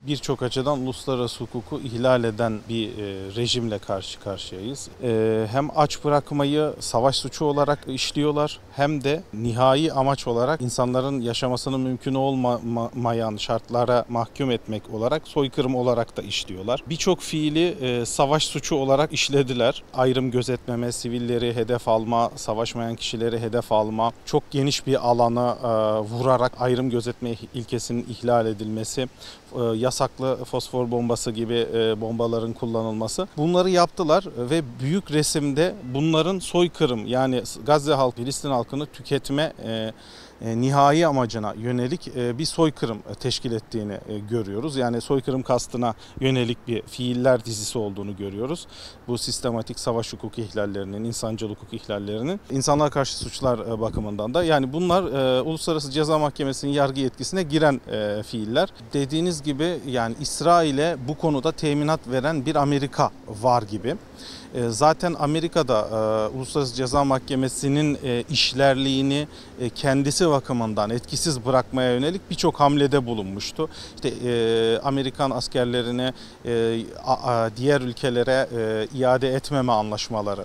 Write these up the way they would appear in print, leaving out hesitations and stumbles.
Birçok açıdan uluslararası hukuku ihlal eden bir rejimle karşı karşıyayız. Hem aç bırakmayı savaş suçu olarak işliyorlar hem de nihai amaç olarak insanların yaşamasının mümkün olmayan şartlara mahkum etmek olarak soykırım olarak da işliyorlar. Birçok fiili savaş suçu olarak işlediler. Ayrım gözetmeme, sivilleri hedef alma, savaşmayan kişileri hedef alma, çok geniş bir alana vurarak ayrım gözetme ilkesinin ihlal edilmesi, yasaklı fosfor bombası gibi bombaların kullanılması. Bunları yaptılar ve büyük resimde bunların soykırım, yani Gazze halkı, Filistin halkını tüketme nihai amacına yönelik bir soykırım teşkil ettiğini görüyoruz. Yani soykırım kastına yönelik bir fiiller dizisi olduğunu görüyoruz. Bu sistematik savaş hukuku ihlallerinin, insancıl hukuk ihlallerinin, insanlığa karşı suçlar bakımından da, yani bunlar Uluslararası Ceza Mahkemesi'nin yargı yetkisine giren fiiller. Dediğiniz gibi yani İsrail'e bu konuda teminat veren bir Amerika var gibi. Zaten Amerika'da Uluslararası Ceza Mahkemesi'nin işlerliğini kendisi bakımından etkisiz bırakmaya yönelik birçok hamlede bulunmuştu. İşte Amerikan askerlerini diğer ülkelere iade etmeme anlaşmaları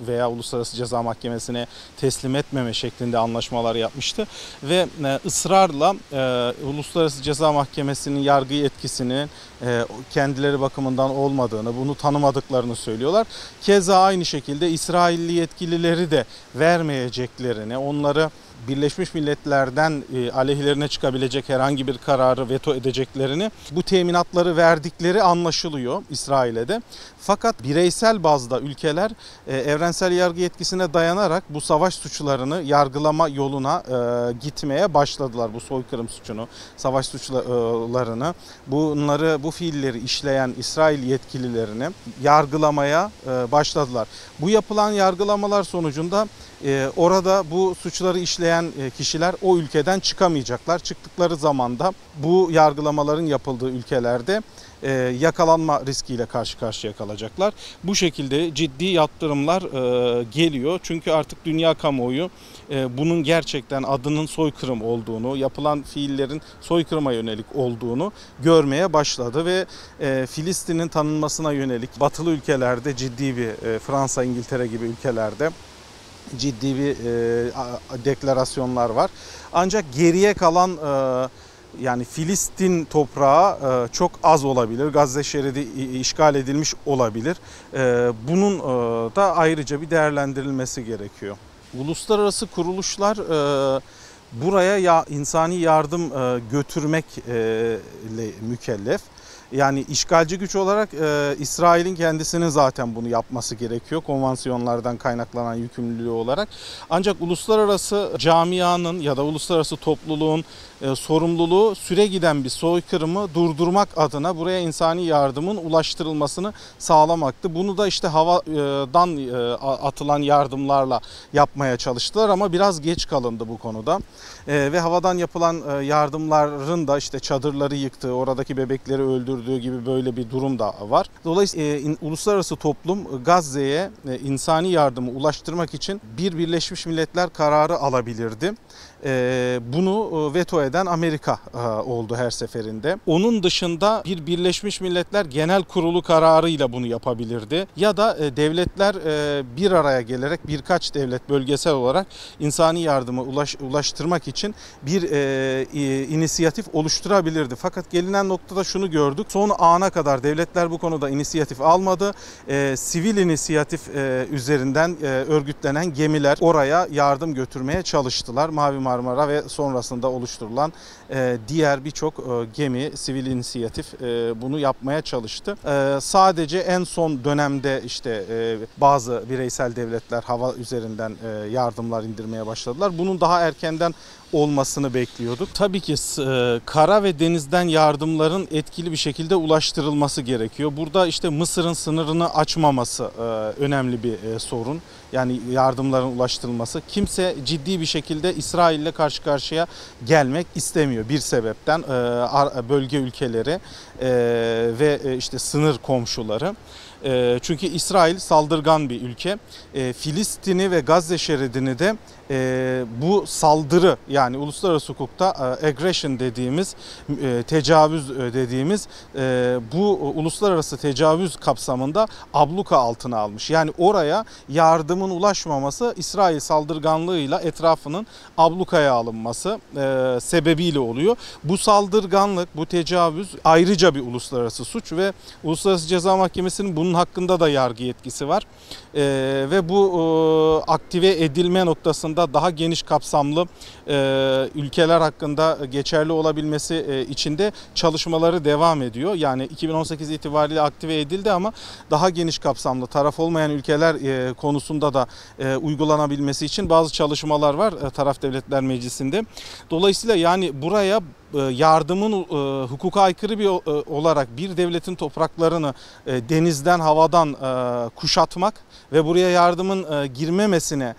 veya Uluslararası Ceza Mahkemesi'ne teslim etmeme şeklinde anlaşmalar yapmıştı ve ısrarla Uluslararası Ceza Mahkemesi'nin yargı yetkisinin kendileri bakımından olmadığını, bunu tanımadıklarını söylüyorlar. Keza aynı şekilde İsrailli yetkilileri de vermeyeceklerini, onları Birleşmiş Milletler'den aleyhlerine çıkabilecek herhangi bir kararı veto edeceklerini, bu teminatları verdikleri anlaşılıyor İsrail'e de. Fakat bireysel bazda ülkeler evrensel yargı yetkisine dayanarak bu savaş suçlarını yargılama yoluna gitmeye başladılar. Bu soykırım suçunu, savaş suçlarını, bu fiilleri işleyen İsrail yetkililerini yargılamaya başladılar. Bu yapılan yargılamalar sonucunda orada bu suçları işleyen kişiler o ülkeden çıkamayacaklar. Çıktıkları zaman da bu yargılamaların yapıldığı ülkelerde yakalanma riskiyle karşı karşıya kalacaklar. Bu şekilde ciddi yaptırımlar geliyor. Çünkü artık dünya kamuoyu bunun gerçekten adının soykırım olduğunu, yapılan fiillerin soykırıma yönelik olduğunu görmeye başladı ve Filistin'in tanınmasına yönelik batılı ülkelerde ciddi bir, Fransa, İngiltere gibi ülkelerde ciddi bir deklarasyonlar var. Ancak geriye kalan yani Filistin toprağı çok az olabilir. Gazze şeridi işgal edilmiş olabilir. Bunun da ayrıca bir değerlendirilmesi gerekiyor. Uluslararası kuruluşlar buraya insani yardım götürmekle mükellef. Yani işgalci güç olarak İsrail'in kendisinin zaten bunu yapması gerekiyor, konvansiyonlardan kaynaklanan yükümlülüğü olarak. Ancak uluslararası camianın ya da uluslararası topluluğun sorumluluğu süre giden bir soykırımı durdurmak adına buraya insani yardımın ulaştırılmasını sağlamaktı. Bunu da işte havadan atılan yardımlarla yapmaya çalıştılar ama biraz geç kalındı bu konuda. Ve havadan yapılan yardımların da işte çadırları yıktığı, oradaki bebekleri öldürdüğü gibi böyle bir durum da var. Dolayısıyla uluslararası toplum Gazze'ye insani yardımı ulaştırmak için bir Birleşmiş Milletler kararı alabilirdi. Bunu veto eden Amerika oldu her seferinde. Onun dışında bir Birleşmiş Milletler Genel Kurulu kararıyla bunu yapabilirdi. Ya da devletler bir araya gelerek, birkaç devlet bölgesel olarak insani yardımı ulaştırmak için bir inisiyatif oluşturabilirdi. Fakat gelinen noktada şunu gördük. Son ana kadar devletler bu konuda inisiyatif almadı. Sivil inisiyatif üzerinden örgütlenen gemiler oraya yardım götürmeye çalıştılar. Mavi Marmara ve sonrasında oluşturulan diğer birçok gemi, sivil inisiyatif bunu yapmaya çalıştı. Sadece en son dönemde işte bazı bireysel devletler hava üzerinden yardımlar indirmeye başladılar. Bunun daha erkenden olmasını bekliyorduk. Tabii ki kara ve denizden yardımların etkili bir şekilde ulaştırılması gerekiyor. Burada işte Mısır'ın sınırını açmaması önemli bir sorun. Yani yardımların ulaştırılması. Kimse ciddi bir şekilde İsrail'le karşı karşıya gelmek istemiyor bir sebepten. Bölge ülkeleri ve işte sınır komşuları. Çünkü İsrail saldırgan bir ülke. Filistin'i ve Gazze şeridini de bu saldırı, yani uluslararası hukukta aggression dediğimiz, tecavüz dediğimiz bu uluslararası tecavüz kapsamında abluka altına almış. Yani oraya yardımın ulaşmaması İsrail saldırganlığıyla etrafının ablukaya alınması sebebiyle oluyor. Bu saldırganlık, bu tecavüz ayrıca bir uluslararası suç ve Uluslararası Ceza Mahkemesi'nin bunun hakkında da yargı yetkisi var. Ve bu aktive edilme noktasında daha geniş kapsamlı ülkeler hakkında geçerli olabilmesi için de çalışmaları devam ediyor. Yani 2018 itibariyle aktive edildi ama daha geniş kapsamlı taraf olmayan ülkeler konusunda da uygulanabilmesi için bazı çalışmalar var Taraf Devletler Meclisi'nde. Dolayısıyla yani buraya yardımın hukuka aykırı bir olarak bir devletin topraklarını denizden, havadan kuşatmak ve buraya yardımın girmemesine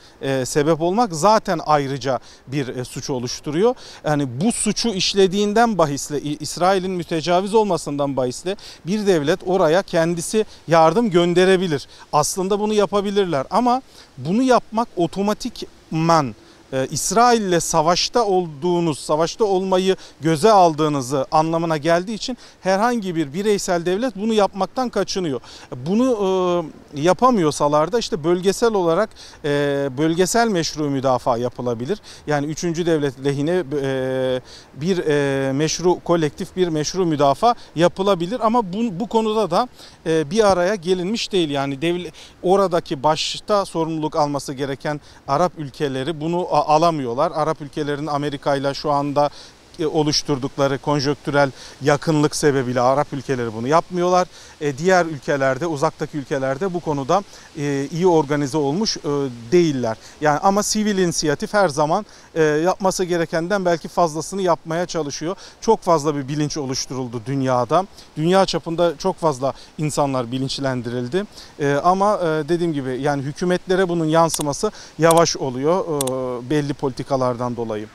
sebep olmak zaten ayrıca bir suç oluşturuyor. Yani bu suçu işlediğinden bahisle, İsrail'in mütecaviz olmasından bahisle bir devlet oraya kendisi yardım gönderebilir. Aslında bunu yapabilirler ama bunu yapmak otomatikman İsrail'le savaşta olduğunuz, savaşta olmayı göze aldığınızı anlamına geldiği için herhangi bir bireysel devlet bunu yapmaktan kaçınıyor. Bunu yapamıyorsalar da işte bölgesel olarak bölgesel meşru müdafaa yapılabilir. Yani üçüncü devlet lehine bir meşru, kolektif bir meşru müdafaa yapılabilir ama bu konuda da bir araya gelinmiş değil. Yani oradaki başta sorumluluk alması gereken Arap ülkeleri bunu alamıyorlar. Arap ülkelerinin Amerika ile şu anda oluşturdukları konjonktürel yakınlık sebebiyle Arap ülkeleri bunu yapmıyorlar. Diğer ülkelerde, uzaktaki ülkelerde bu konuda iyi organize olmuş değiller. Yani ama sivil inisiyatif her zaman yapması gerekenden belki fazlasını yapmaya çalışıyor. Çok fazla bir bilinç oluşturuldu dünyada. Dünya çapında çok fazla insanlar bilinçlendirildi. Ama dediğim gibi yani hükümetlere bunun yansıması yavaş oluyor belli politikalardan dolayı.